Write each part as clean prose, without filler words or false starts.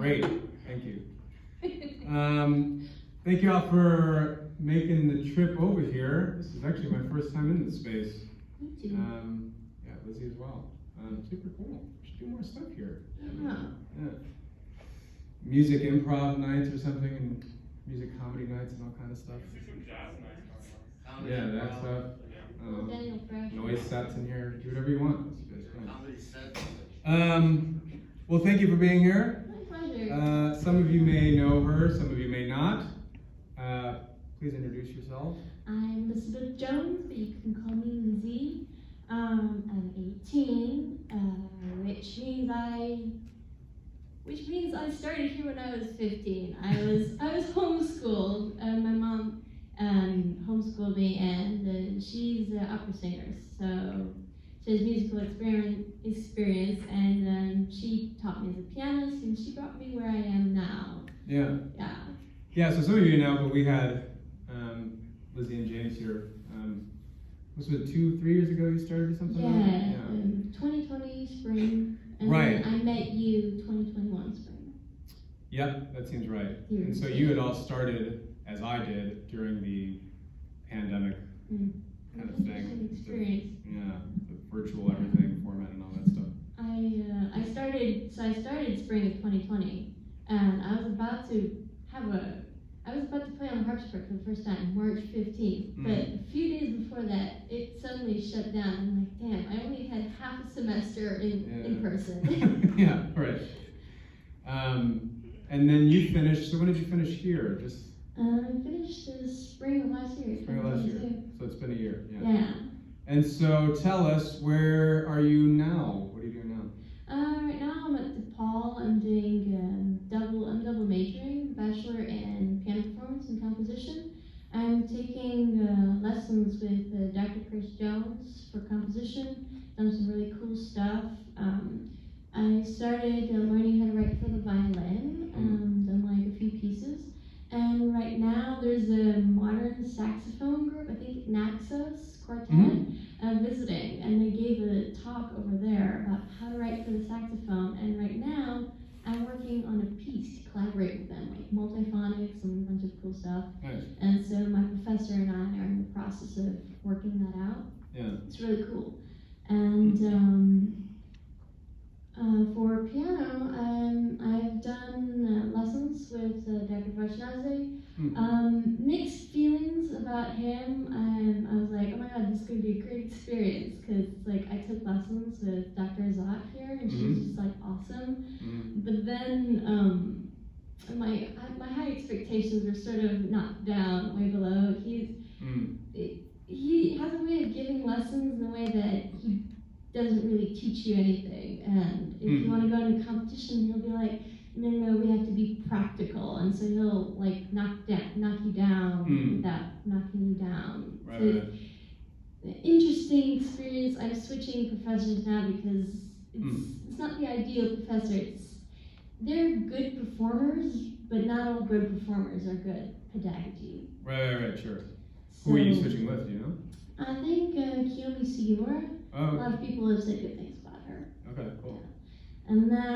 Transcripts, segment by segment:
Great, thank you. Thank you all for making the trip over here. This is actually my first time in this space. Me too. Yeah, Lizzie as well. Super cool. We should do more stuff here. Yeah. Music improv nights or something, and music comedy nights and all kind of stuff. Yeah, that stuff. Noise sets in here. Do whatever you want. Well, thank you for being here. My pleasure. Some of you may know her, some of you may not. Please introduce yourself. I'm Elisabeth Jones, but you can call me Lizzie. I'm 18, which means I started here when I was 15. I was homeschooled. My mom homeschooled me, and she's an opera singer, so she has musical experience, and she taught me as a pianist, and she brought me where I am now. Yeah. Yeah. Yeah, so some of you know, but we had Lizzie and James here. Was it 2-3 years ago you started or something? Yeah, 2020 spring, and right. then I met you 2021 spring. Yep, that seems right. Years. And so you had all started, as I did, during the pandemic kind of thing. Experience. Yeah, the virtual everything format and all that stuff. I started spring of 2020, and I was about to play on the harpsichord for the first time, March 15th. But a few days before that, it suddenly shut down. I'm like, damn, I only had half a semester in person. Yeah, right. And then you finished. So when did you finish here? Just. I finished the spring of last year. Spring of last year. So it's been a year. Yeah. Yeah. And so tell us, where are you now? What are you doing now? Right now I'm at DePaul. I'm doing double majoring, bachelor in piano performance and composition. I'm taking lessons with Dr. Chris Jones for composition. Done some really cool stuff. I started learning how to write for the violin. Done like a few pieces. And right now there's a modern saxophone group, I think Naxos Quartet, visiting, and they gave a talk over there about how to write for the saxophone. And right now I'm working on a piece to collaborate with them, like multiphonics and a bunch of cool stuff. Nice. And so my professor and I are in the process of working that out. Yeah. It's really cool. And for piano, I've done lessons with Dr. Varshnadze. Mixed feelings about him. I was like, oh my god, this is going to be a great experience, because like I took lessons with Dr. Azat here, and she's just like awesome. But then my high expectations were sort of knocked down way below. He has a way of giving lessons in a way that he doesn't really teach you anything, and if you want to go into competition, he'll be like, no, we have to be practical, and so he'll like knock you down without knocking you down. Right, so right. An interesting experience. I'm switching professors now because it's not the ideal professor. They're good performers, but not all good performers are good pedagogy. Right, sure. So, who are you switching with, do you know? I think Kiyomi Sugimura. Oh. A lot of people have said good things about her. Okay, cool. Yeah. And then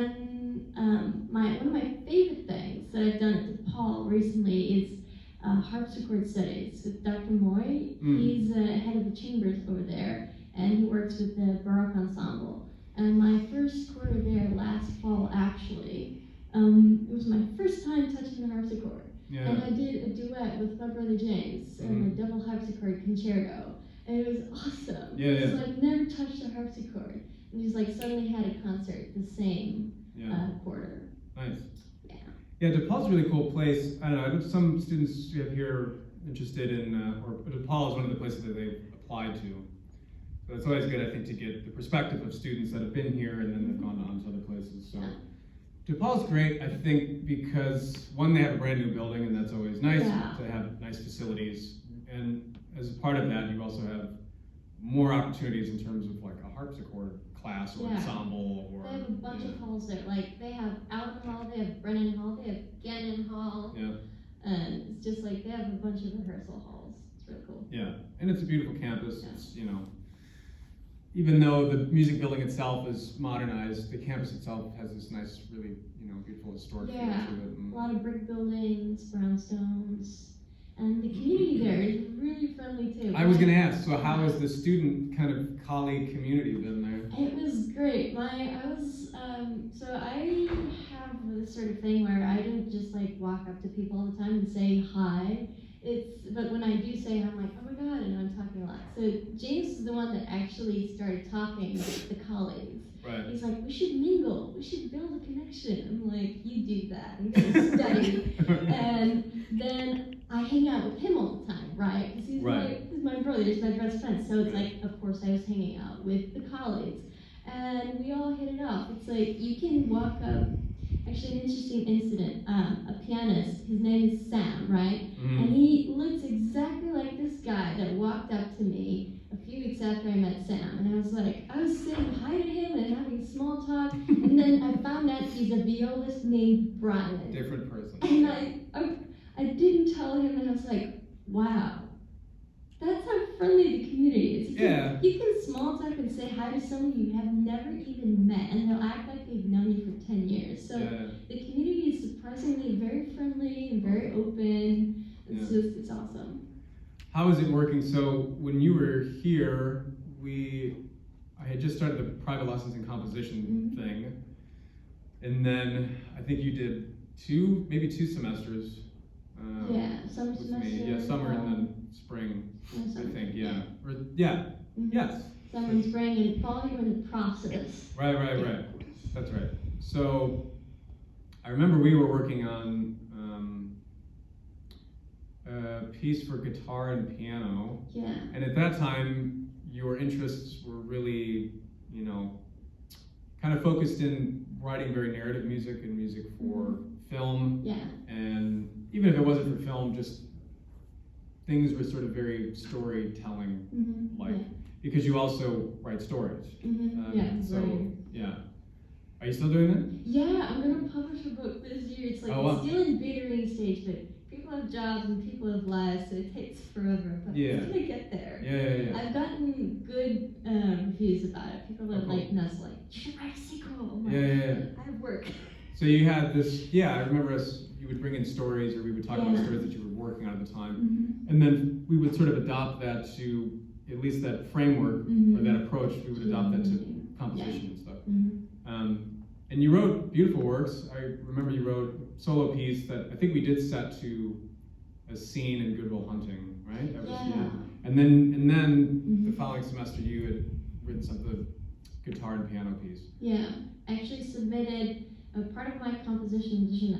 one of my favorite things that I've done at DePaul recently is harpsichord studies with Dr. Moy. He's head of the chambers over there, and he works with the Baroque ensemble. And my first quarter there last fall, actually, it was my first time touching the harpsichord. Yeah. And I did a duet with my brother James, a double harpsichord concerto. And it was awesome. Yeah. So I've never touched a harpsichord. And just like suddenly had a concert the same quarter. Nice. Yeah. Yeah, DePaul's a really cool place. I don't know, some students we have here interested in, or DePaul is one of the places that they've applied to. So it's always good, I think, to get the perspective of students that have been here and then they've gone on to other places. So DePaul's great, I think, because one, they have a brand new building, and that's always nice to have nice facilities. And as part of that, you also have more opportunities in terms of like a harpsichord class or ensemble. Or they have a bunch of halls there. Like they have Alumni Hall, they have Brennan Hall, they have Gannon Hall. Yeah. And it's just like they have a bunch of rehearsal halls. It's really cool. Yeah, and it's a beautiful campus. It's even though the music building itself is modernized, the campus itself has this nice, really, beautiful historic feel to Yeah, it. a lot of brick buildings, brownstones, and the community there is really friendly too. I was going to ask, so how has the student kind of colleague community been there? It was great. So I have this sort of thing where I don't just like walk up to people all the time and say hi. But when I do say hi, I'm like, oh my god, and I'm talking a lot. So James is the one that actually started talking with the colleagues. Right. He's like, we should mingle, we should build a connection. I'm like, you do that, I'm gonna study. And then I hang out with him all the time, right? Because he's my brother, he's my best friend. So it's like, of course I was hanging out with the colleagues. And we all hit it off. It's like, you can walk up, actually an interesting incident, a pianist, his name is Sam, right? Mm-hmm. And he looks exactly like this guy that walked up to me a few weeks after I met Sam. And I was saying hi to him and having small talk. And then I found out he's a violist named Brian. Different person. And I didn't tell him, and I was like, wow. That's how friendly the community is. You can small talk and say hi to someone you have never even met, and they'll act like they've known you for 10 years. So the community is surprisingly very friendly and very open. It's awesome. How is it working? So when you were here, I had just started the private lessons in composition thing, and then I think you did maybe two semesters. Summer semester. Yeah, summer and then spring. I think, yes. Summer and spring, and fall you're in the process. Right. That's right. So I remember we were working on a piece for guitar and piano. Yeah. And at that time, your interests were really, kind of focused in writing very narrative music and music for film. Yeah. And even if it wasn't for film, just things were sort of very storytelling because you also write stories. Are you still doing that? Yeah, I'm gonna publish a book this year. It's like it's still in beginning stage, but people have jobs and people have lives, so it takes forever. But it's gonna get there. Yeah. I've gotten good reviews about it. People are like, you should write a sequel. I'm like, I have work. So you had this, I remember you would bring in stories, or we would talk about stories that you were working on at the time. And then we would sort of adopt that to, at least that framework, or that approach, we would adopt that to composition and stuff. And you wrote beautiful works. I remember you wrote a solo piece that I think we did set to a scene in Good Will Hunting, right? That was, And then the following semester you had written the guitar and piano piece. Yeah, I actually submitted part of my composition edition.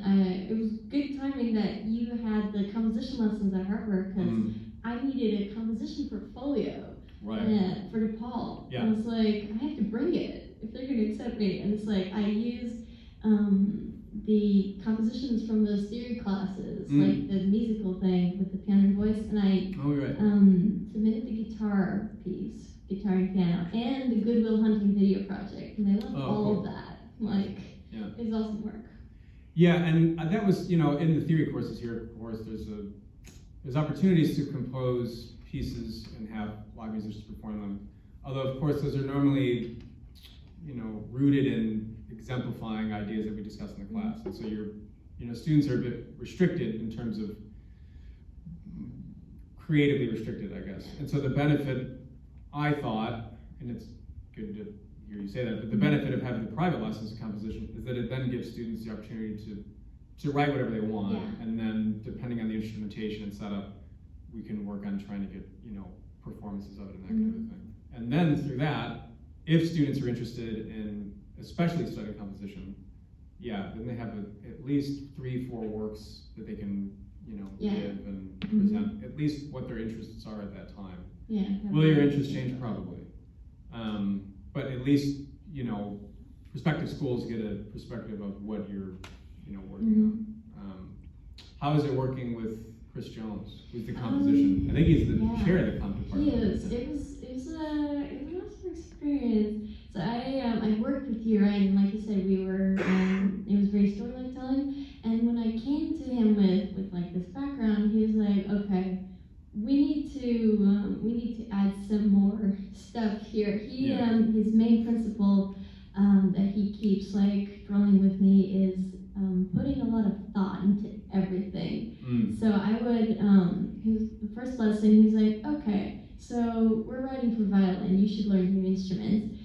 It was good timing that you had the composition lessons at Harper, because I needed a composition portfolio for DePaul. Yeah. I was like, I have to bring it if they're going to accept me. And it's like, I used the compositions from those theory classes, like the musical thing with the piano and voice, and I submitted the guitar piece, guitar and piano, and the Good Will Hunting video project, and they loved all of that. It's awesome work. Yeah, and that was, in the theory courses here, of course, there's opportunities to compose pieces and have live musicians perform them. Although, of course, those are normally, rooted in exemplifying ideas that we discuss in the class. And so students are a bit restricted in terms of creatively restricted, I guess. And so the benefit, I thought, and it's good to hear you say that, but the benefit of having the private lessons in composition is that it then gives students the opportunity to write whatever they want, and then depending on the instrumentation and setup, we can work on trying to get performances of it and that kind of thing. And then through that, if students are interested in especially studying composition, then they have at least 3-4 works that they can give and present at least what their interests are at that time. Will your interests change? Probably. But at least, prospective schools get a perspective of what you're, working on. How is it working with Chris Jones, who's the composition? I think he's the chair of the comp department. He is. It was an awesome experience. So I worked with you, right? And like you said, we were. It was very storyline telling. And when I came to him with like this background, he was like, okay, we need to add some more stuff here. He that he keeps like drilling with me is putting a lot of thought into everything. So I would, the first lesson, he was like, okay, so we're writing for violin, you should learn new instruments.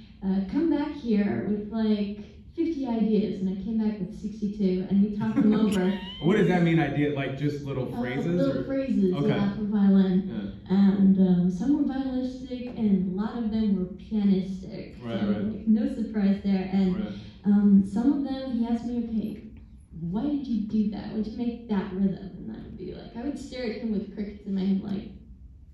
Come back here with like 50 ideas, and I came back with 62, and we talked them over. What does that mean, idea? Like just little phrases? Little phrases, okay. yeah, for violin. Yeah. And some were violinistic, and a lot of them were pianistic. Right, so, right. like, no surprise there. And right. Some of them, he asked me, okay, why did you do that? Why'd you make that rhythm? And I would be like, I would stare at him with crickets in my head, like,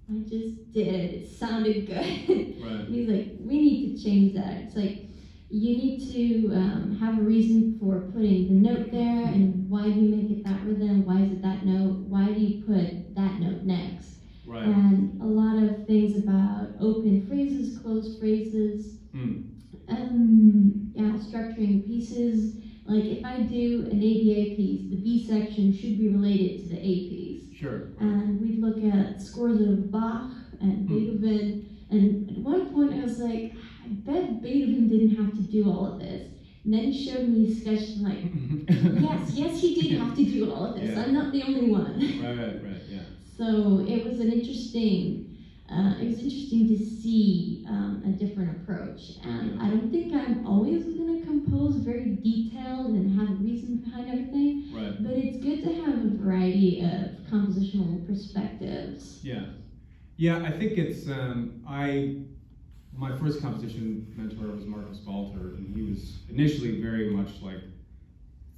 I just did. It sounded good. Right. And he's like, we need to change that. It's like, you need to have a reason for putting the note there, and why do you make it that rhythm? Why is it that note? Why do you put that note next? Right. And a lot of things about open phrases, closed phrases, structuring pieces. Like if I do an ABA piece, the B section should be related to the A piece. Sure. And we'd look at scores of Bach and Beethoven, and at one point I was like, I bet Beethoven didn't have to do all of this. And then he showed me his sketch, and like, yes, he did have to do all of this. Yeah. I'm not the only one. Right, yeah. So it was interesting to see a different approach. And I don't think I'm always going to compose very detailed and have a reason behind everything. Right. But it's good to have a variety of compositional perspectives. Yeah, I think it's, my first composition mentor was Marcus Balter, and he was initially very much like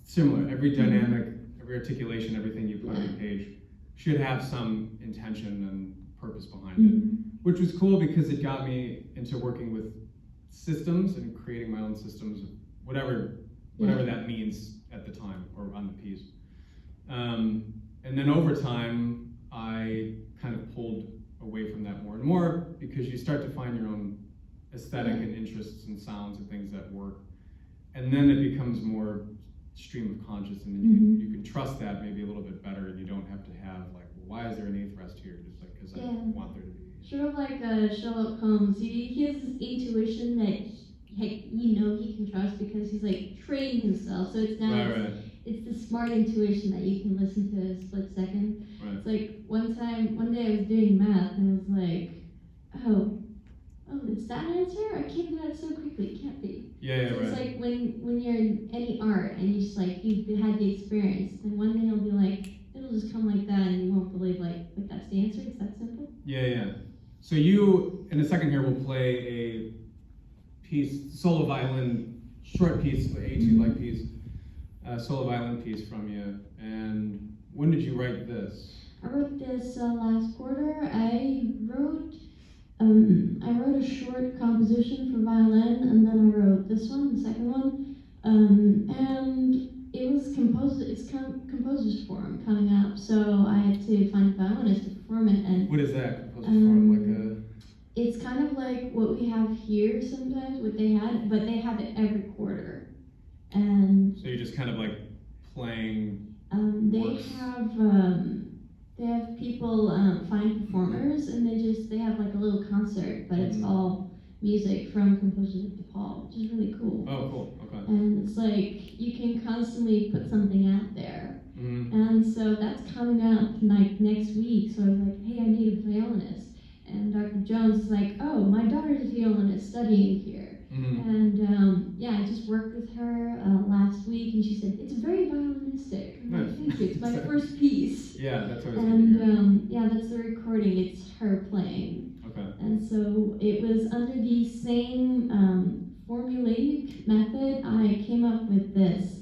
similar. Every dynamic, every articulation, everything you put on the page should have some intention and purpose behind it, which was cool because it got me into working with systems and creating my own systems, whatever that means at the time or on the piece. And then over time, I kind of pulled away from that more and more because you start to find your own aesthetic and interests and sounds and things that work. And then it becomes more stream of conscious, and then you can trust that maybe a little bit better, and you don't have to have like, well, why is there an eighth rest here? Just like, because I want there to be. Sort of like Sherlock Holmes. He has this intuition that he can trust because he's like trained himself. So it's now it's the smart intuition that you can listen to a split second. Right. It's like one day I was doing math and I was like, oh, it's that answer? I came to that so quickly. It can't be. So it's like when you're in any art and you just like you've had the experience, and one day it'll be like it'll just come like that, and you won't believe like that's the answer. It's that simple. Yeah. So you in a second here will play a piece, solo violin, short piece, etude-like piece, solo violin piece from you. And when did you write this? I wrote this last quarter. I wrote a short composition for violin, and then I wrote this one, the second one, and it was composer's forum coming up, so I had to find a violinist to perform it. And what is that, composer's forum? It's kind of like what we have here sometimes, what they had, but they have it every quarter. And so you're just kind of like playing. They have people find performers, and they have like a little concert, but it's all music from composers like DePaul, which is really cool. Oh, cool. Okay. And it's like you can constantly put something out there. And so that's coming up like next week. So I was like, hey, I need a violinist. And Dr. Jones is like, oh, my daughter's a violinist studying here. And I just worked with her last week, and she said, it's very violinistic. I'm like, thank you, it's my first piece. Yeah, that's what that's the recording, it's her playing. Okay. And so it was under the same formulaic method. I came up with this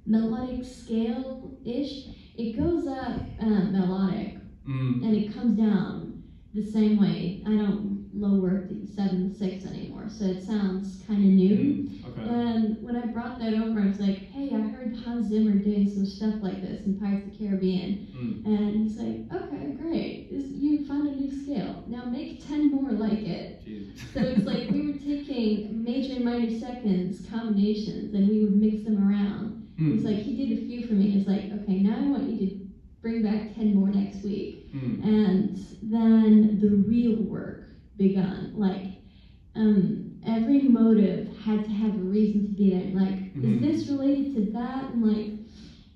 melodic scale-ish. It goes up melodic, and it comes down the same way. I don't lower the 7 to 6 anymore, so it sounds kind of new. Okay. And when I brought that over, I was like, hey, I heard Hans Zimmer doing some stuff like this in Pirates of the Caribbean. And he's like, okay, great. You found a new scale. Now make 10 more like it. Jeez. So it's like we were taking major and minor seconds, combinations, and we would mix them around. He's like, he did a few for me. He's like, okay, now I want you to bring back 10 more next week. And then the real work begun. Like, every motive had to have a reason reason to be there. Like, Mhm. is this related to that? I'm like,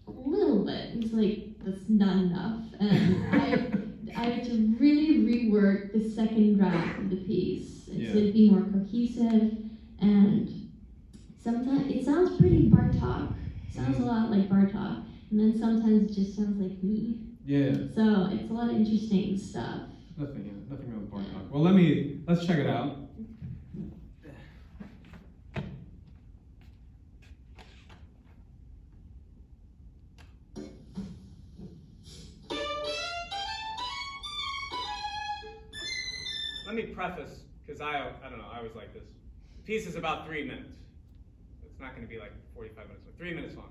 a little bit. He's like, that's not enough. And I had to really rework the second draft of the piece to be more cohesive. And sometimes it sounds pretty Bartok. It sounds a lot like Bartok. And then sometimes it just sounds like me. Yeah. So it's a lot of interesting stuff. Nothing wrong with Bartok. Well, let's check it out. Let me preface, because I don't know, I always like this. The piece is about 3 minutes. It's not going to be like 45 minutes, but 3 minutes long.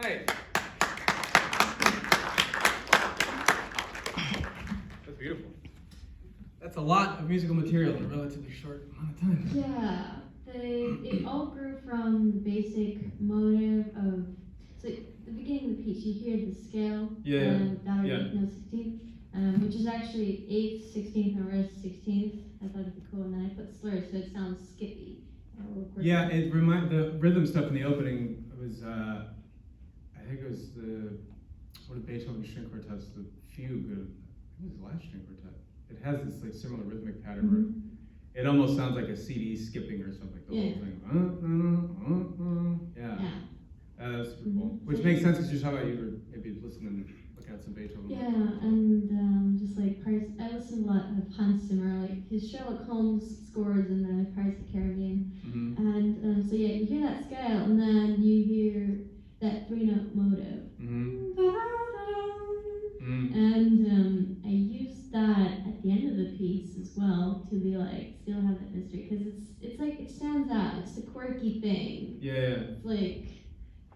Nice. That's beautiful. That's a lot of musical material in a relatively short amount of time. Yeah, it all grew from the basic motive of, so at the beginning of the piece, you hear the scale, down no 16th, which is actually 8th, 16th, and rest 16th. I thought it'd be cool, and then I put slurs so it sounds skippy. Yeah, the rhythm stuff in the opening was, I think it was one of Beethoven's string quartets, the fugue of, I think it was the last string quartet. It has this like similar rhythmic pattern where it almost sounds like a CD skipping or something. The whole thing. That's super cool. Which makes sense because you're talking about you were maybe listening, looking at some Beethoven. Yeah, and just like Pirates, I listen a lot of Hans Zimmer, like his Sherlock Holmes scores in the Pirates of the Caribbean, and So yeah, you hear that scale, and then you hear that 3-note motive. And I used that at the end of the piece as well to be like, still have that mystery, because it's like, it stands out. It's the quirky thing. Yeah.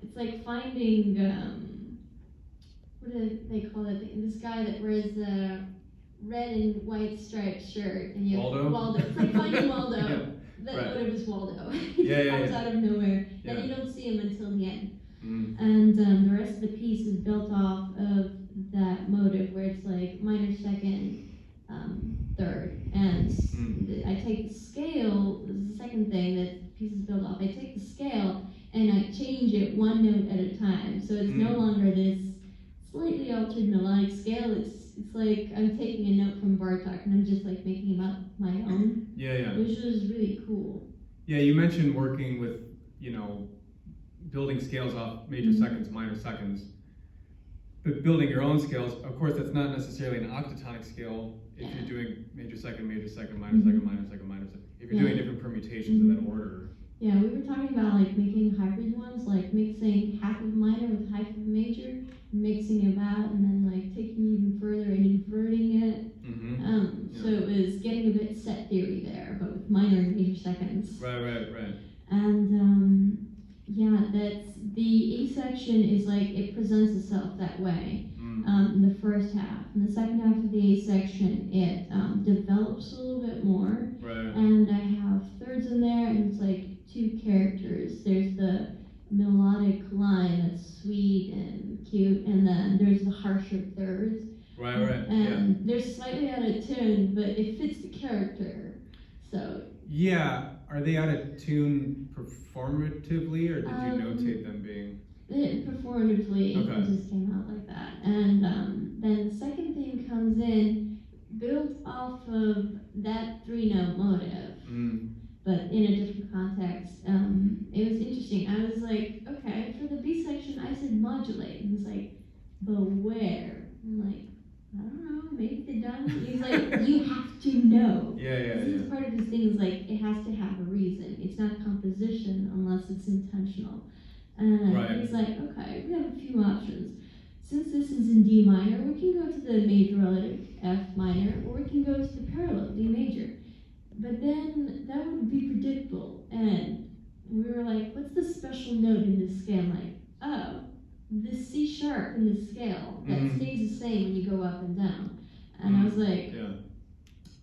It's like finding, what do they call it? This guy that wears a red and white striped shirt, and you Waldo? It's like finding Waldo. Yeah. That Right. motive is Waldo. He comes out of nowhere, and you don't see him until the end. And the rest of the piece is built off of that motive, where it's like minor, second, third, and I take the scale. This is the second thing that the piece is built off. I take the scale and I change it one note at a time, so it's no longer this slightly altered melodic scale. It's like I'm taking a note from Bartok and I'm just like making it up my own. Which is really cool. Yeah, you mentioned working with, building scales off major seconds, minor seconds. But building your own scales, of course, that's not necessarily an octatonic scale if you're doing major second, minor second, minor second, minor second. If you're doing different permutations of that order. Yeah, we were talking about like making hybrid ones, like mixing half of a minor with half of a major, mixing it out, and then like taking it even further and inverting it. So it was getting a bit set theory there, but with minor and major seconds. Right. And that's the A section is like, it presents itself that way in the first half. In the second half of the A section, it develops a little bit more. And I have thirds in there, and it's like two characters. There's the melodic line that's sweet and cute, and then there's the harsher thirds. And they're slightly out of tune, but it fits the character. So. Yeah, are they out of tune performatively, or did you notate them being? Performatively, it just came out like that. And then the second thing comes in, built off of that 3-note motive, but in a different context. It was interesting. I was like, okay, for the B section, I said modulate. And he's like, but where? I'm like, I don't know, maybe the done. He's like, you have to know. This is part of his thing, is like, it has to have a reason. It's not composition unless it's intentional. And he's like, okay, we have a few options. Since this is in D minor, we can go to the major relative F minor, or we can go to the parallel D major. But then that would be predictable. And we were like, what's the special note in this scale? Like, oh, the C sharp in the scale that stays the same when you go up and down. And I was like,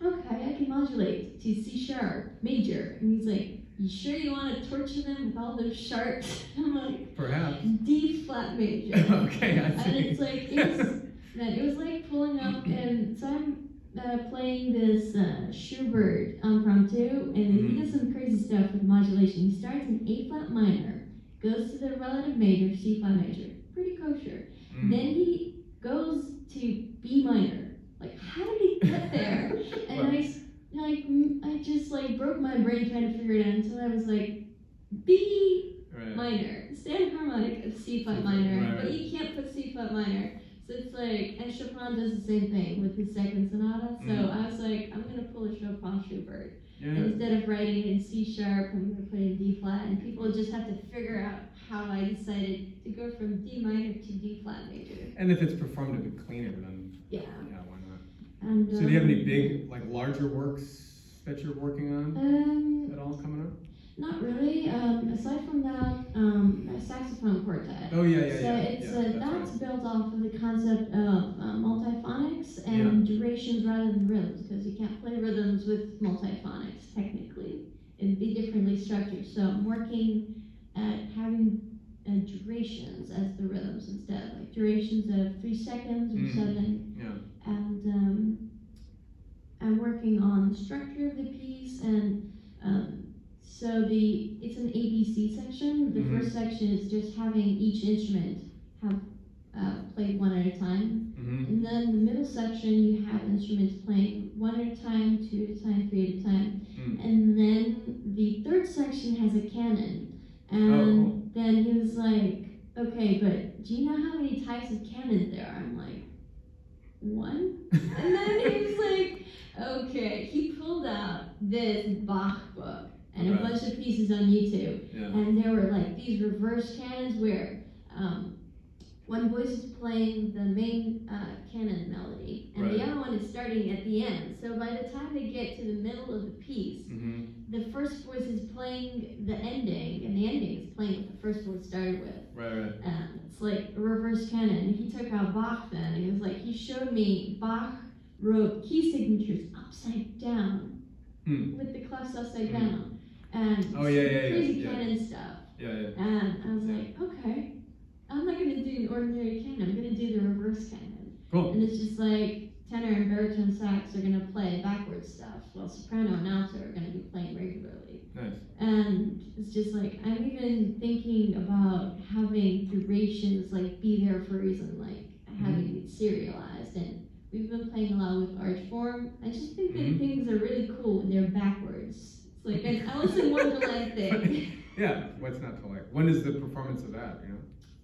okay, I can modulate to C sharp major. And he's like, you sure you want to torture them with all those sharps? I'm like, perhaps. D flat major. Okay, I see. And it's like, it was like pulling up, and so I'm playing this Schubert impromptu, and he does some crazy stuff with modulation. He starts in A flat minor, goes to the relative major, C flat major, pretty kosher. Then he goes to B minor. Like, how did he get there? And I just like broke my brain trying to figure it out until I was like, B minor, standard harmonic of C flat minor, but you can't put C flat minor. So it's like, and Chopin does the same thing with his second sonata. So I was like, I'm gonna pull a Chopin Schubert. And instead of writing it in C sharp, I'm gonna put it in D flat, and people just have to figure out how I decided to go from D minor to D flat major. And if it's performed a bit cleaner, then why not? And, so do you have any big, like larger works that you're working on at all coming up? Not really. Aside from that, a saxophone quartet. So that's built off of the concept of multiphonics and durations rather than rhythms, because you can't play rhythms with multiphonics technically. It'd be differently structured. So I'm working at having durations as the rhythms instead, like durations of 3 seconds or 7. And I'm working on the structure of the piece, and so it's an ABC section. The first section is just having each instrument have played one at a time. And then the middle section, you have instruments playing 1 at a time, 2 at a time, 3 at a time. And then the third section has a canon. And then he was like, okay, but do you know how many types of canons there are? I'm like, 1? And then he was like, okay, he pulled out this Bach book. and a bunch of pieces on YouTube. Yeah. And there were like these reverse canons where one voice is playing the main canon melody, and the other one is starting at the end. So by the time they get to the middle of the piece, the first voice is playing the ending, and the ending is playing what the first voice started with. Right. And it's like a reverse canon. He took out Bach then, and he was like, he showed me Bach wrote key signatures upside down, with the clefs upside down, and crazy canon stuff. And I was like, okay, I'm not gonna do an ordinary canon. I'm gonna do the reverse canon. Cool. And it's just like tenor and baritone sax are gonna play backwards stuff, while soprano and alto are gonna be playing regularly. Nice. And it's just like, I'm even thinking about having durations like be there for a reason, like having it serialized. And we've been playing a lot with arch form. I just think that things are really cool when they're backwards. It's like an Alice in Wonderland thing. Yeah, what's not to like? When is the performance of that, you know?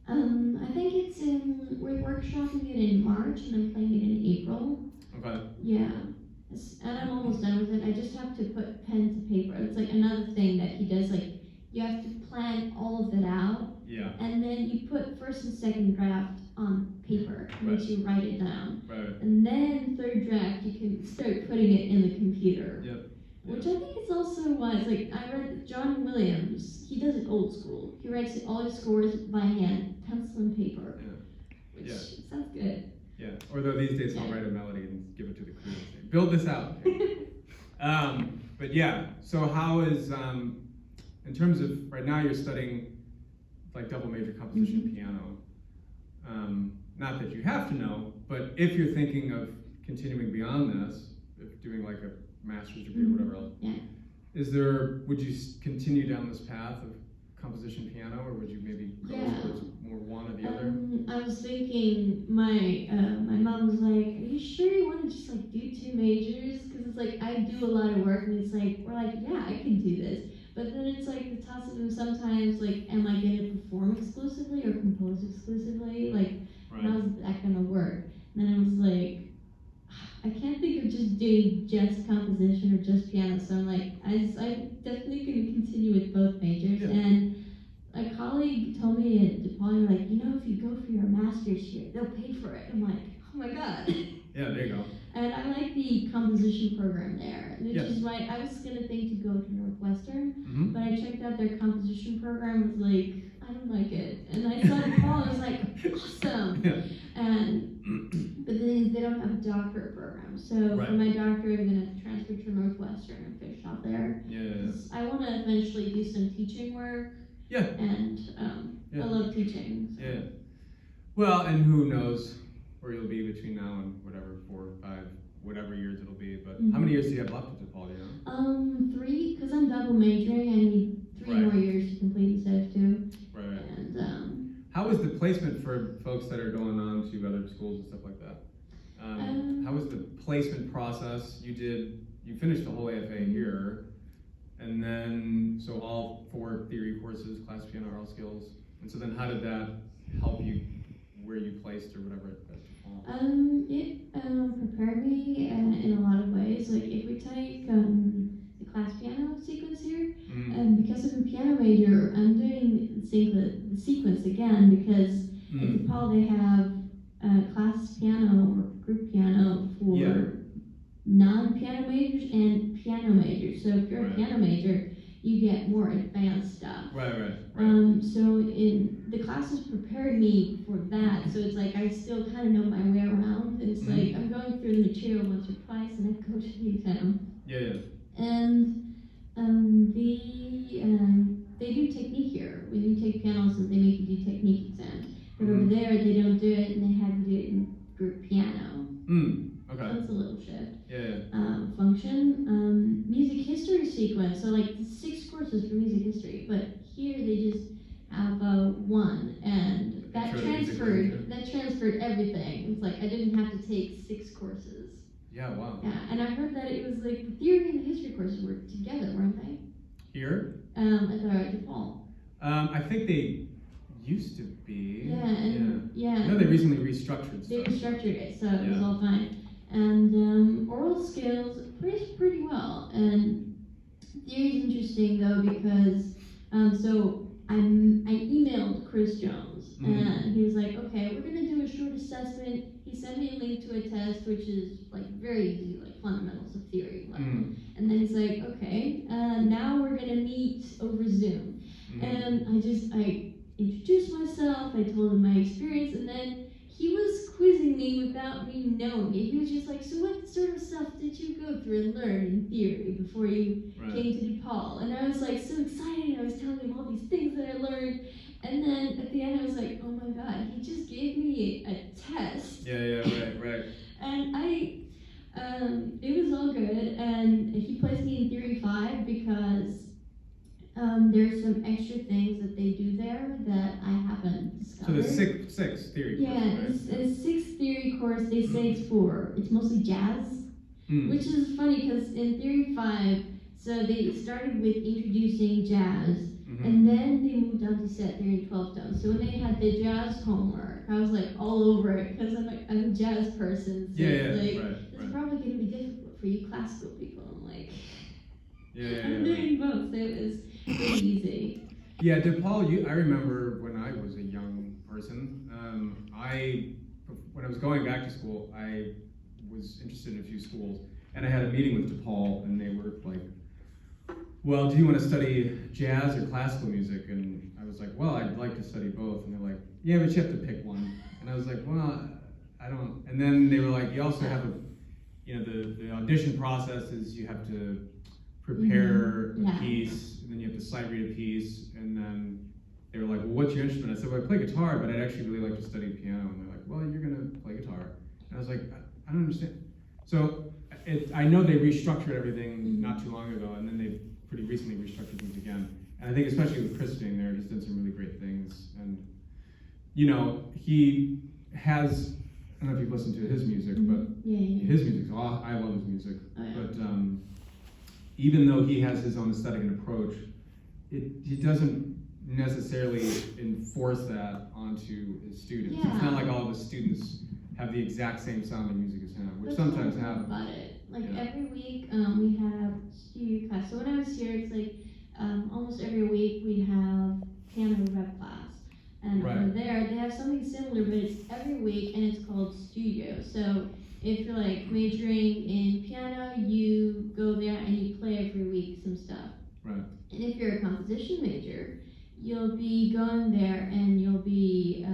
I think it's we're workshopping it in March and I'm playing it in April. Okay. Yeah. And I'm almost done with it. I just have to put pen to paper. It's like another thing that he does, like you have to plan all of it out. Yeah. And then you put first and second draft on paper, which you write it down. Right. And then third draft, you can start putting it in the computer. Yep. Which I think is also wise. Like I read that John Williams, he does it old school. He writes all his scores by hand, pencil and paper. Yeah. Which sounds good. Yeah. Although these days I'll write a melody and give it to the crew and say, build this out. But yeah, so how is, in terms of, right now you're studying like double major composition piano. Not that you have to know, but if you're thinking of continuing beyond this, if doing like a master's degree or whatever else, would you continue down this path of composition piano, or would you maybe go towards more one or the other? I was thinking, my mom was like, are you sure you want to just like do 2 majors? Because it's like, I do a lot of work, and it's like, we're like, yeah, I can do this. But then it's like the toss of them sometimes, like, am I going to perform exclusively or compose exclusively? Like, how's that going to work? And then I was like, I can't think of just doing just composition or just piano, so I'm like, I'm definitely going to continue with both majors. Yeah. And a colleague told me at DePaul, like, you know, if you go for your master's here, they'll pay for it. I'm like, oh my god. Yeah, there you go. And I like the composition program there, which is why I was going to think to go to Northwestern, but I checked out their composition program, and was like, I don't like it. And I saw DePaul, I was like, awesome. Yeah. But the thing is, they don't have a doctorate program. So for my doctorate, I'm going to transfer to Northwestern and finish off there. I want to eventually do some teaching work. Yeah. And I love teaching. So. Yeah. Well, and who knows where you'll be between now and whatever, 4 or 5, whatever years it'll be. But how many years do you have left at DePaul, you know? 3, because I'm double majoring. I need 3 more years to complete instead of 2. Right. And how is the placement for folks that are going on to other schools and stuff like that? How was the placement process? You finished the whole AFA here, and then so all 4 theory courses, class piano, oral skills, and so then how did that help you where you placed or whatever at DePaul? It prepared me in a lot of ways. Like if we take the class piano sequence here, and because I'm a piano major, I'm doing the sequence again because at DePaul they have class piano or group piano for non-piano majors and piano majors. So if you're a piano major, you get more advanced stuff. Right. So in the classes prepared me for that. So it's like I still kind of know my way around. And it's like I'm going through the material once or twice, and I go to the exam. Yeah. And they do technique here. When you take piano lessons, they make you do technique exams. But over there, they don't do it, and they have you do it in group piano. Okay. So that's a little shift. Yeah. Function. Music history sequence. So like 6 courses for music history, but here they just have 1, and that transferred everything. It's like I didn't have to take 6 courses. Yeah. Wow. Yeah, and I heard that it was like the theory and the history courses were together, weren't they? Here? At DePaul. I think they used to be. Yeah. I know they recently restructured stuff. They restructured it, so it was all fine. And oral skills pretty well. And Theory is interesting though because so I emailed Chris Jones and he was like, okay, we're gonna do a short assessment. He sent me a link to a test which is like very easy, like fundamentals of theory level. And then he's like, okay, now we're gonna meet over Zoom. And I introduced myself. I told him my experience, and then he was quizzing me without me knowing it. He was just like, so what sort of stuff did you go through and learn in theory before you came to DePaul? And I was like so excited. I was telling him all these things that I learned. And then at the end I was like, oh my God, he just gave me a test. Yeah, right. And it was all good. And he placed me in Theory 5 because there's some extra things that they do there that I haven't discovered. So the six theory course, yeah, right? it's a 6 theory course. They say it's mostly jazz, which is funny because in Theory 5, so they started with introducing jazz, and then they moved on to set theory and 12 tones. So when they had the jazz homework, I was like all over it because I'm a jazz person. So it's probably going to be difficult for you classical people. I'm like, I'm doing both, so it was pretty easy. Yeah, DePaul, I remember when I was a young person, when I was going back to school, I was interested in a few schools, and I had a meeting with DePaul, and they were like, well, do you want to study jazz or classical music? And I was like, well, I'd like to study both. And they're like, yeah, but you have to pick one. And I was like, well, I don't. And then they were like, you also have the audition process is you have to prepare a piece, and then you have to sight read a piece, and then they were like, well, what's your instrument? I said, well, I play guitar, but I'd actually really like to study piano. And they're like, well, you're gonna play guitar. And I was like, I don't understand. So I know they restructured everything not too long ago, and then they pretty recently restructured things again. And I think especially with Chris being there, he's done some really great things. And he has, I don't know if you've listened to his music, but his music, I love his music. But even though he has his own aesthetic and approach, he doesn't necessarily enforce that onto his students. It's not like all of his students have the exact same sounding music as him, which sometimes happens. About it. Like every week we have studio class. So when I was here, it's like almost every week we have piano rep class. And over there, they have something similar, but it's every week, and it's called studio. So if you're like majoring in piano, you go there and you play every week some stuff. Right. And if you're a composition major, you'll be going there and you'll be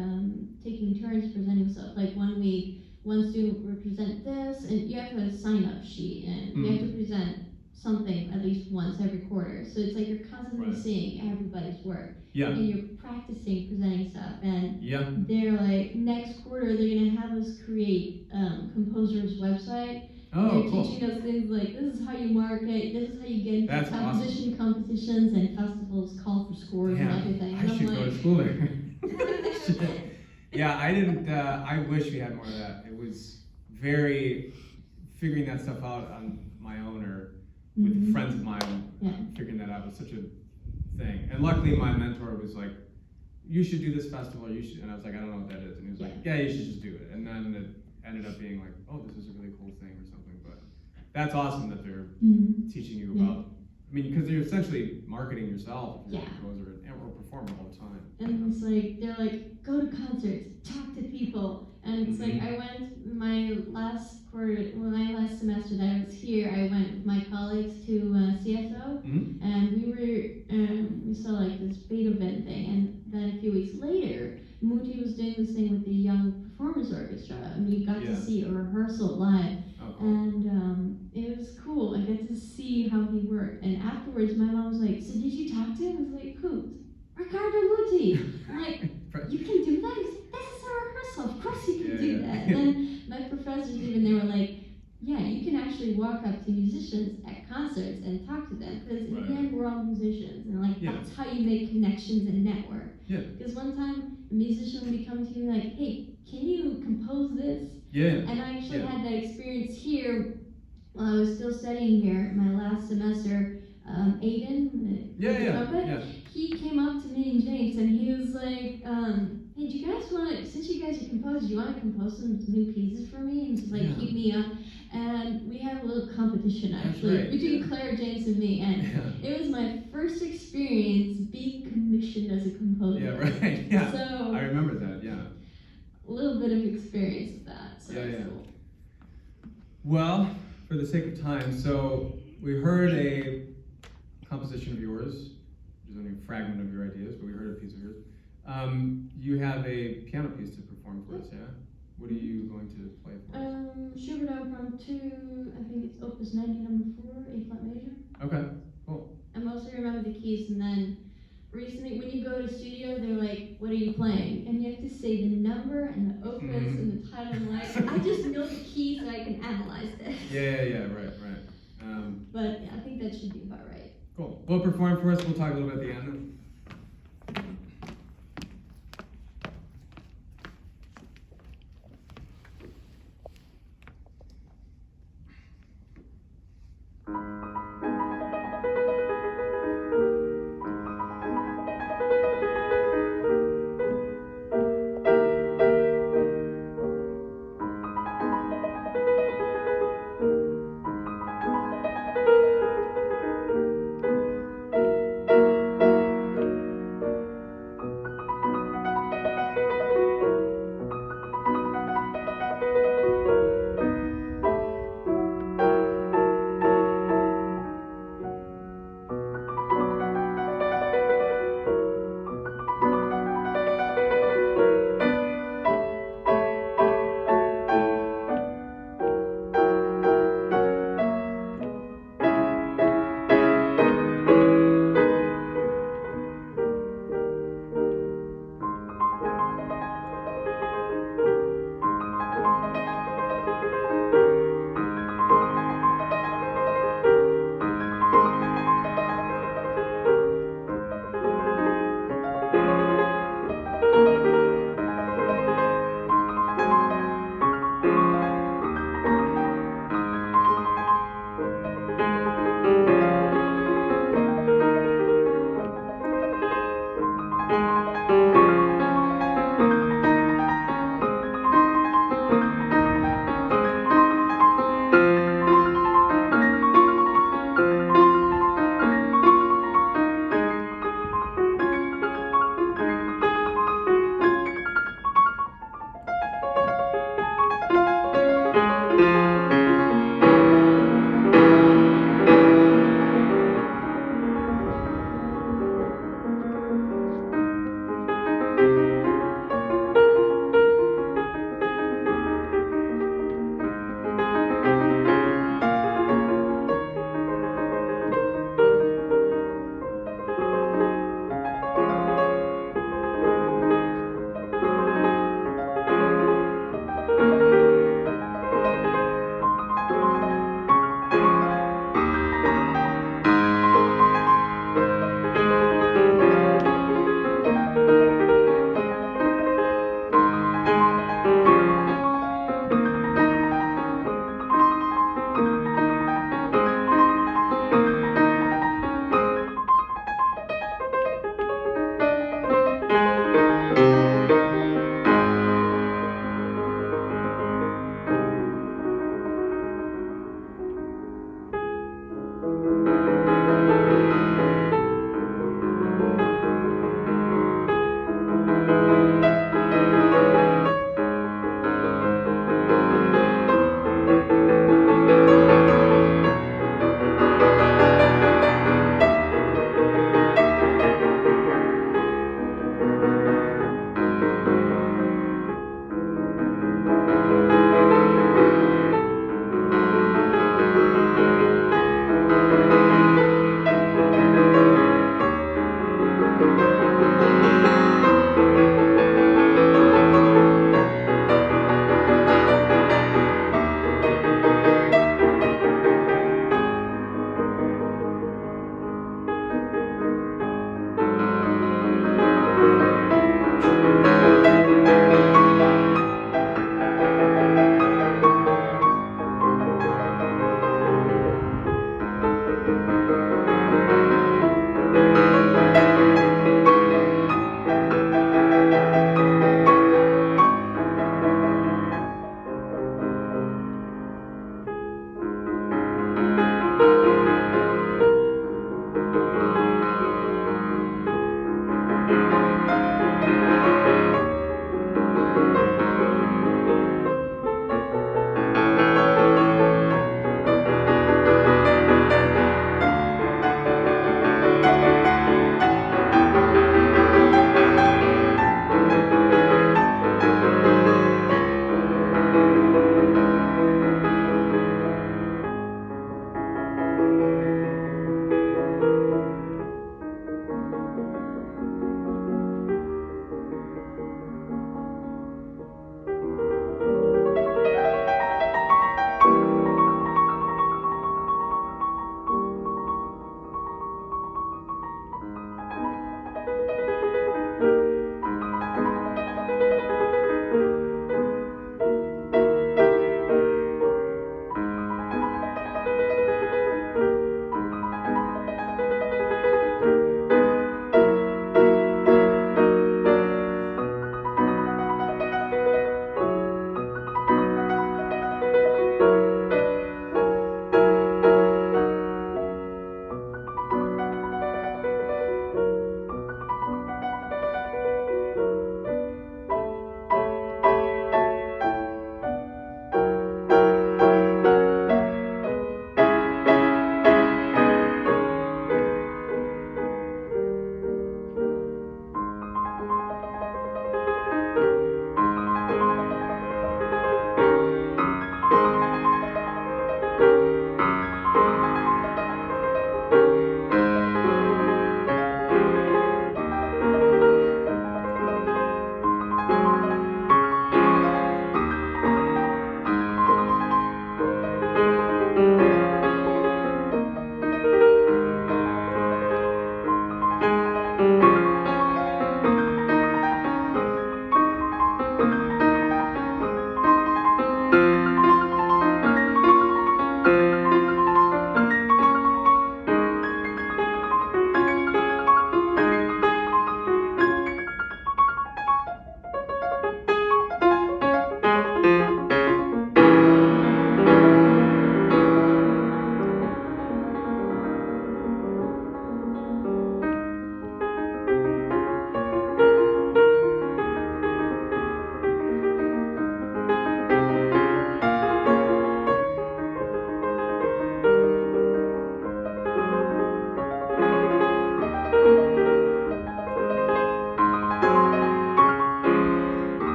taking turns presenting stuff. Like one week, one student will present this, and you have a sign-up sheet, and you have to present something at least once every quarter. So it's like you're constantly seeing everybody's work. Yeah. And you're practicing presenting stuff. And they're like, next quarter, they're going to have us create composer's website. Oh, they're teaching us things like, this is how you market, this is how you get into composition competitions and festivals, call for scores and everything. I should go to school there. Yeah, I didn't, I wish we had more of that. It was very, figuring that stuff out on my own or with friends of mine, figuring that out was such a thing. And luckily my mentor was like, you should do this festival, you should, and I was like, I don't know what that is. And he was like, yeah, you should just do it. And then it ended up being like, oh, this is a really cool thing or something. But that's awesome that they're teaching you about, I mean, because you're essentially marketing yourself if you're a composer or performer all the time. And it's like, they're like, go to concerts, talk to people. And it's like, I went my last semester that I was here, I went with my colleagues to CSO, and we saw like this Beethoven thing. And then a few weeks later, Muti was doing this thing with the Young Performers Orchestra, and we got to see a rehearsal live. And it was cool. I got to see how he worked. And afterwards, my mom was like, so did you talk to him? I was like, who? Ricardo Muti. I'm like, you can do that? He's like, this is a rehearsal. Of course you can do that. And then my professors even, they were like, yeah, you can actually walk up to musicians at concerts and talk to them. Because in the end, we're all musicians. And like, that's how you make connections and network. Because one time, a musician would be coming to me like, hey, can you compose this? And I actually had that experience here while I was still studying here, my last semester. Aiden, the trumpet, he came up to me and James, and he was like, "Hey, do you guys want to? Since you guys are composers, do you want to compose some new pieces for me and just like Yeah. keep me up?" And we had a little competition That's actually right, between yeah. Claire, James, and me, and Yeah. it was my first experience being commissioned as a composer. Yeah, right. Yeah. So I remember that. Yeah. a little bit of experience with that. So Yeah, it's yeah. cool. Well, for the sake of time, so we heard a composition of yours, which is only a fragment of your ideas, but we heard a piece of yours. You have a piano piece to perform for us, yeah? What are you going to play for us? Schubert Opera 2, I think it's Opus 90, number 4, A flat major. Okay, cool. I mostly remember the keys, and then recently when you go to studio, they're like, "What are you playing?" And you have to say the number and the opus and the title. And like, I just know the keys so I can analyze this. Yeah, right. But yeah, I think that should be about right. Cool. Well, perform for us. We'll talk a little bit at the end.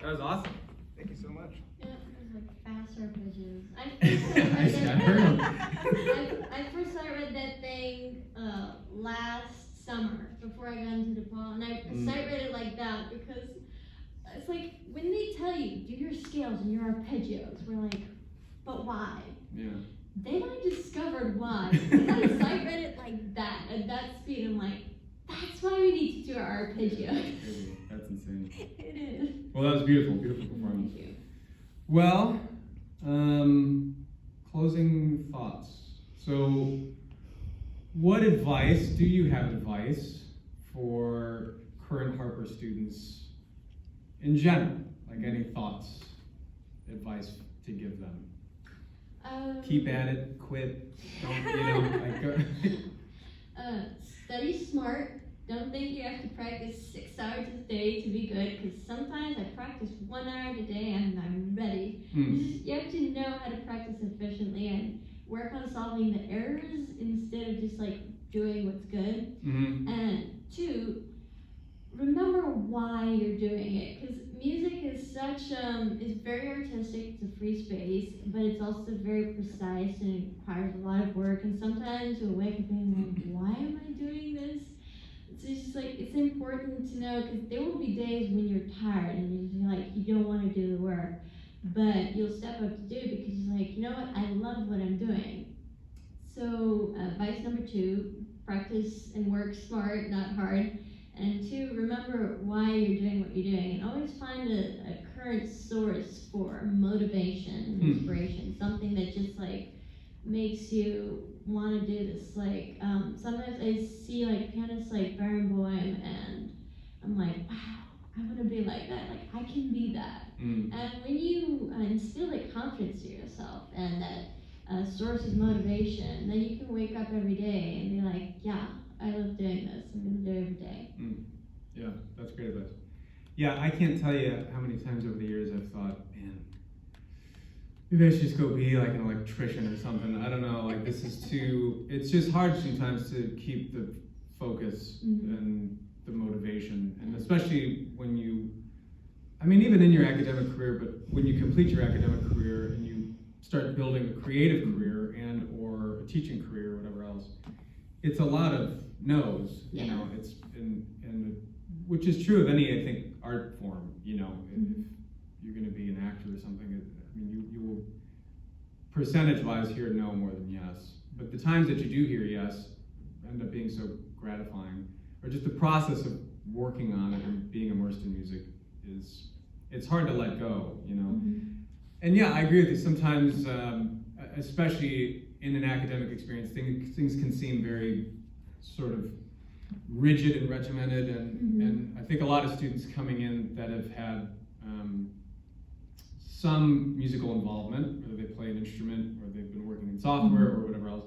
That was awesome. Thank you so much. Yeah, there's like fast arpeggios. I first read that thing last summer before I got into DePaul, and I sight read it like that because it's like when they tell you do your scales and your arpeggios, we're like, but why? Yeah. Then I discovered why. I sight read it like that at that speed. I'm like, that's why we need to do our arpeggios. That's insane. It is. Well, that was beautiful, beautiful performance. Thank you. Well, closing thoughts. So, what advice, do you have advice for current Harper students in general? Like any thoughts, advice to give them? Keep at it, quit, don't, study smart. Don't think you have to practice 6 hours a day to be good, because sometimes I practice 1 hour a day and I'm ready. You have to know how to practice efficiently and work on solving the errors instead of just like doing what's good. And 2, remember why you're doing it, because music is such is very artistic. It's a free space, but it's also very precise and it requires a lot of work, and sometimes you'll wake up and like, why am I doing this? It's just like, it's important to know, because there will be days when you're tired and you're just like, you don't want to do the work, but you'll step up to do it because you're like, you know what, I love what I'm doing. So advice number 2, practice and work smart, not hard. And 2, remember why you're doing what you're doing, and always find a current source for motivation and inspiration, something that just like makes you want to do this. Like sometimes I see like pianists like Barenboim, and I'm like, wow, I want to be like that. Like I can be that. And when you instill that confidence to yourself and that source of motivation, then you can wake up every day and be like, yeah, I love doing this. I'm going to do it every day. Yeah, that's great advice. Yeah, I can't tell you how many times over the years I've thought, man, maybe I should just go be like an electrician or something. I don't know, like this is too, it's just hard sometimes to keep the focus and the motivation. And especially when you, I mean, even in your academic career, but when you complete your academic career and you start building a creative career and or a teaching career or whatever else, it's a lot of no's, you know, it's, and which is true of any, I think, art form, you know, if you're going to be an actor or something, I mean, you will percentage-wise hear no more than yes, but the times that you do hear yes end up being so gratifying, or just the process of working on it and being immersed in music is, it's hard to let go, you know. And yeah, I agree with you, sometimes, especially in an academic experience, things can seem very sort of rigid and regimented, and I think a lot of students coming in that have had some musical involvement, whether they play an instrument or they've been working in software or whatever else,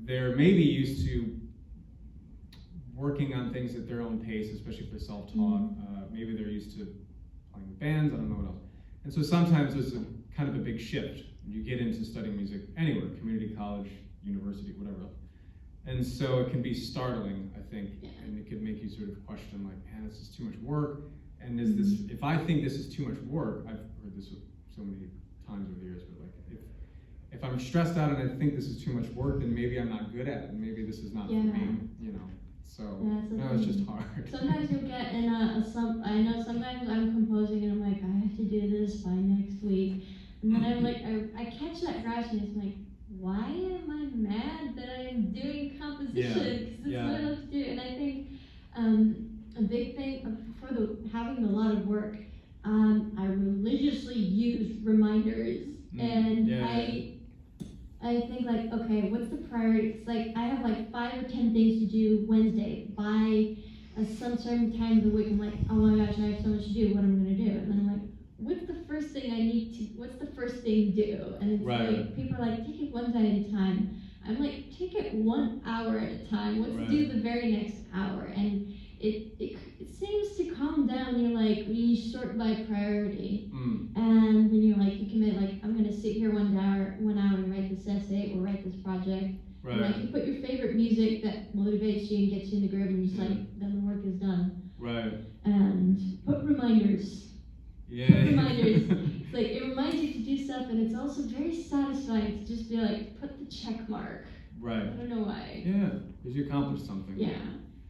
they're maybe used to working on things at their own pace, especially if they're self-taught. Maybe they're used to playing with bands, I don't know what else. And so sometimes there's a kind of a big shift when you get into studying music anywhere, community college, university, whatever else. And so it can be startling, I think, and it could make you sort of question, like, man, this is too much work. And is this, if I think this is too much work, I've heard this so many times over the years, but like, if I'm stressed out and I think this is too much work, then maybe I'm not good at it, and maybe this is not for me, you know. So, no, it's just hard. Sometimes you'll get in I know sometimes I'm composing and I'm like, I have to do this by next week. And then I'm like, I catch that rush and it's like, why am I mad that I'm doing composition? Because it's what I love to do. And I think a big thing for having a lot of work, I religiously use reminders. And I think like, okay, what's the priority? It's like I have like 5 or 10 things to do Wednesday. By some certain time of the week, I'm like, oh my gosh, I have so much to do. What am I gonna do? And then I'm like, what's the first thing what's the first thing to do? And it's like, people are like, take it one day at a time. I'm like, take it 1 hour at a time. Let's do the very next hour. And it seems to calm down. You're like, when you sort by priority. And then you're like, you commit, like, I'm gonna sit here 1 hour and write this essay or write this project. And like, you put your favorite music that motivates you and gets you in the groove, and you just like, then the work is done. And put reminders. Yeah. Put reminders. It's like, it reminds you to do stuff, and it's also very satisfying to just be like, put the check mark. Right. I don't know why. Yeah, because you accomplished something. Yeah.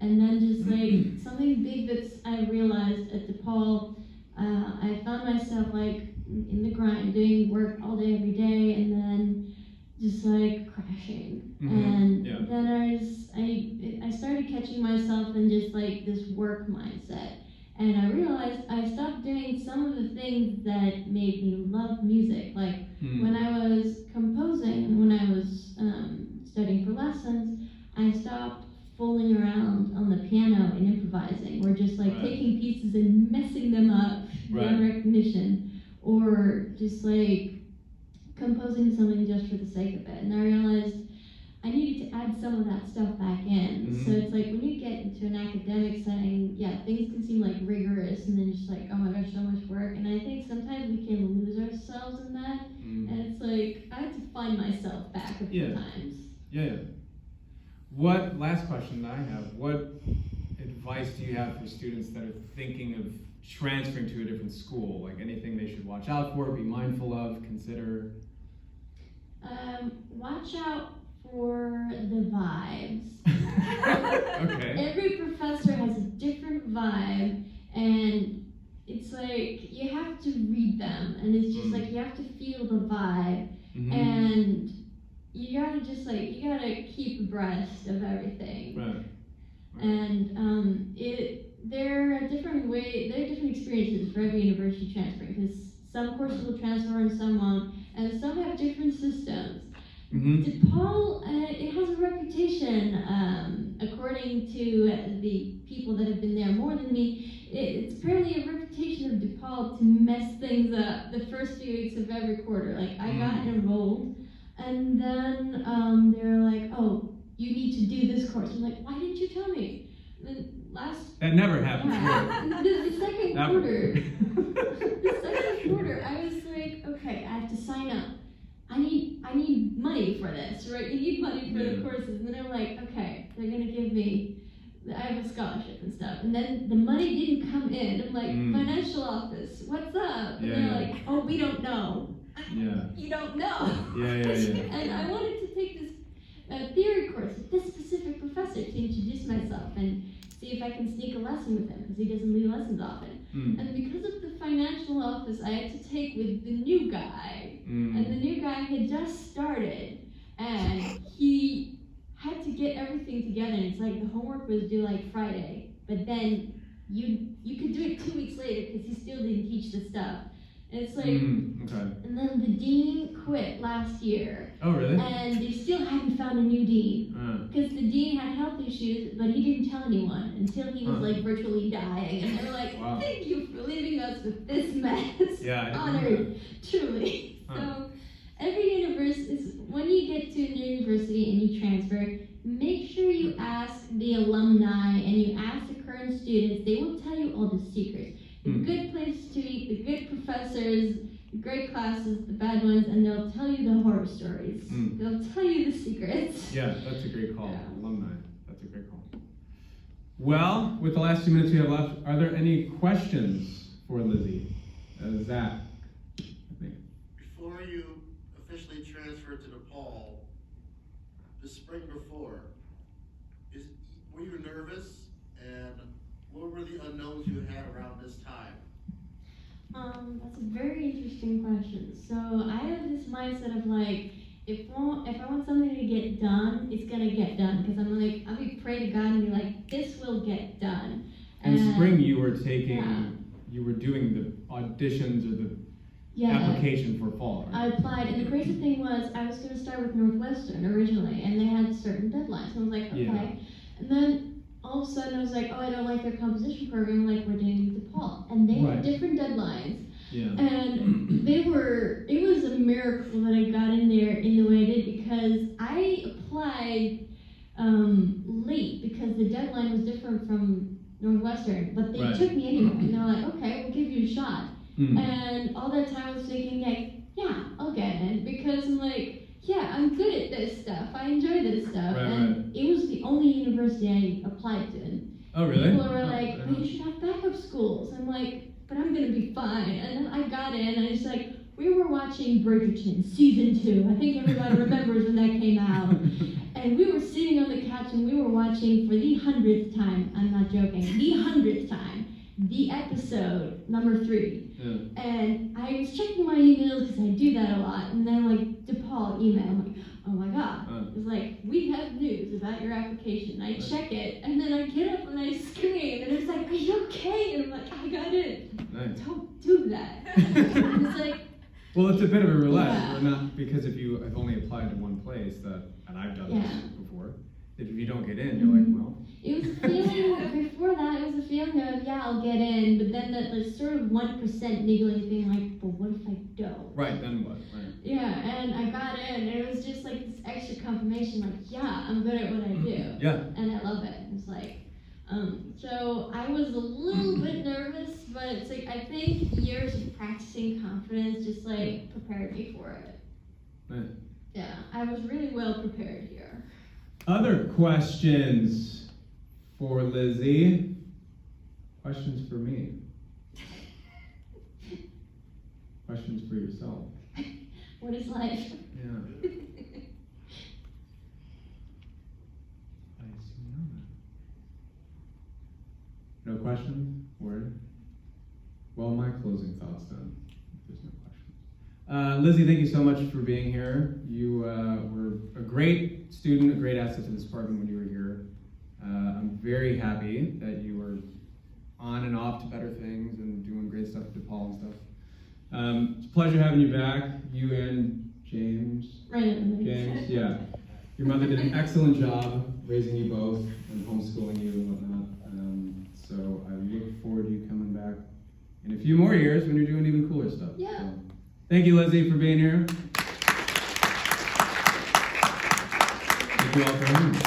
And then just like something big that's I realized at DePaul, I found myself like in the grind, doing work all day, every day, and then just like crashing. And then I started catching myself in just like this work mindset. And I realized I stopped doing some of the things that made me love music. Like when I was composing and when I was studying for lessons, I stopped fooling around on the piano and improvising, or just like taking pieces and messing them up beyond recognition, or just like composing something just for the sake of it. And I realized I needed to add some of that stuff back in. So it's like when you get into an academic setting, things can seem like rigorous and then just like, oh my gosh, so much work. And I think sometimes we can lose ourselves in that. And it's like, I had to find myself back a few times. Yeah. Last question that I have, what advice do you have for students that are thinking of transferring to a different school? Like anything they should watch out for, be mindful of, consider? Watch out for the vibes. Okay. Every professor has a different vibe, and it's like you have to read them, and it's just like you have to feel the vibe, and you gotta just like, you gotta keep abreast of everything. Right. And there are different experiences for every university transferring, because some courses will transfer and some won't, and some have different systems. DePaul, it has a reputation, according to the people that have been there more than me, it's apparently a reputation of DePaul to mess things up the first few weeks of every quarter. Like, I got enrolled, and then they're like, oh, you need to do this course. I'm like, why didn't you tell me? That never happens. The second quarter, I was like, okay, I have to sign up. I need money for this, right? You need money for the courses. And then I'm like, okay, they're gonna give me, I have a scholarship and stuff. And then the money didn't come in. I'm like, financial office, what's up? And they're like, oh, we don't know. You don't know. And I wanted to take this theory course with this specific professor to introduce myself and see if I can sneak a lesson with him, because he doesn't leave lessons often. And because of the financial office, I had to take with the new guy. And the new guy had just started, and he had to get everything together. And it's like the homework was due like Friday, but then you could do it 2 weeks later because he still didn't teach the stuff. And it's like, and then the dean quit last year. Oh, really? And they still hadn't found a new dean. Because the dean had health issues, but he didn't tell anyone until he was like virtually dying. And they were like, thank you for leaving us with this mess. Honored, truly. So every university, when you get to a new university and you transfer, make sure you ask the alumni and you ask the current students. They will tell you all the secrets. The good places to eat, the good professors, the great classes, the bad ones, and they'll tell you the horror stories. They'll tell you the secrets. Yeah, that's a great call. Alumni, that's a great call. Well, with the last 2 minutes we have left, are there any questions for Lizzie? Zach, I think. Before you officially transferred to DePaul, the spring before, were you nervous? And what were the unknowns you had around this time? That's a very interesting question. So I have this mindset of like, if I want something to get done, it's gonna get done. Because I'm like, I'm gonna pray to God and be like, this will get done. In spring you were you were doing the auditions or the application for fall, right? I applied, and the crazy thing was, I was gonna start with Northwestern originally, and they had certain deadlines. So I was like, okay. And then all of a sudden I was like, oh, I don't like their composition program, like we're doing DePaul. And they had different deadlines. And it was a miracle that I got in there in the way I did, because I applied late because the deadline was different from Northwestern, but they took me anyway, and they're like, okay, we'll give you a shot. And all that time I was thinking like, yeah, I'll get in, because I'm like, yeah, I'm good at this stuff, I enjoy this stuff, and it was the only university I applied to. And Oh, really? People were Oh, like, I don't but know. you should have backup schools. I'm like, but I'm gonna be fine. And then I got in, and it's like, we were watching Bridgerton season 2. I think everybody remembers when that came out. And we were sitting on the couch and we were watching for the 100th time. I'm not joking. The 100th time. The episode number 3. Yeah. And I was checking my emails because I do that a lot. And then like DePaul email. I'm like, oh my god. It's like, we have news about your application. I check it, and then I get up and I scream, and it's like, are you okay? And I'm like, I got in. Nice. Don't do that. And it's like, Well, it's a bit of a roulette. Yeah. Or not because if you have only applied to one place, and I've done this Yeah. before, if you don't get in, you're like, well. it was a feeling, before that, it was a feeling of, yeah, I'll get in, but then that like, sort of 1% niggling thing, like, but what if I don't? Right, then what? Right. Yeah, and I got in, and it was just like this extra confirmation, like, yeah, I'm good at what I do. Yeah. And I love it. It's like, so I was a little bit nervous, but it's like, I think years of practicing confidence just like prepared me for it. Nice. Yeah, I was really well prepared here. Other questions for Lizzie? Questions for me? Questions for yourself? What is life? Yeah. I see none. No questions? Word? Well, my closing thoughts then, if there's no questions. Lizzie, thank you so much for being here. You were a great student, a great asset to this department when you were here. I'm very happy that you were on and off to better things and doing great stuff at DePaul and stuff. It's a pleasure having you back, you and James. James, yeah. Your mother did an excellent job raising you both and homeschooling you and whatnot. So I look forward to you coming back in a few more years when you're doing even cooler stuff. Yeah. So, thank you, Lizzie, for being here. Thank you all for having me.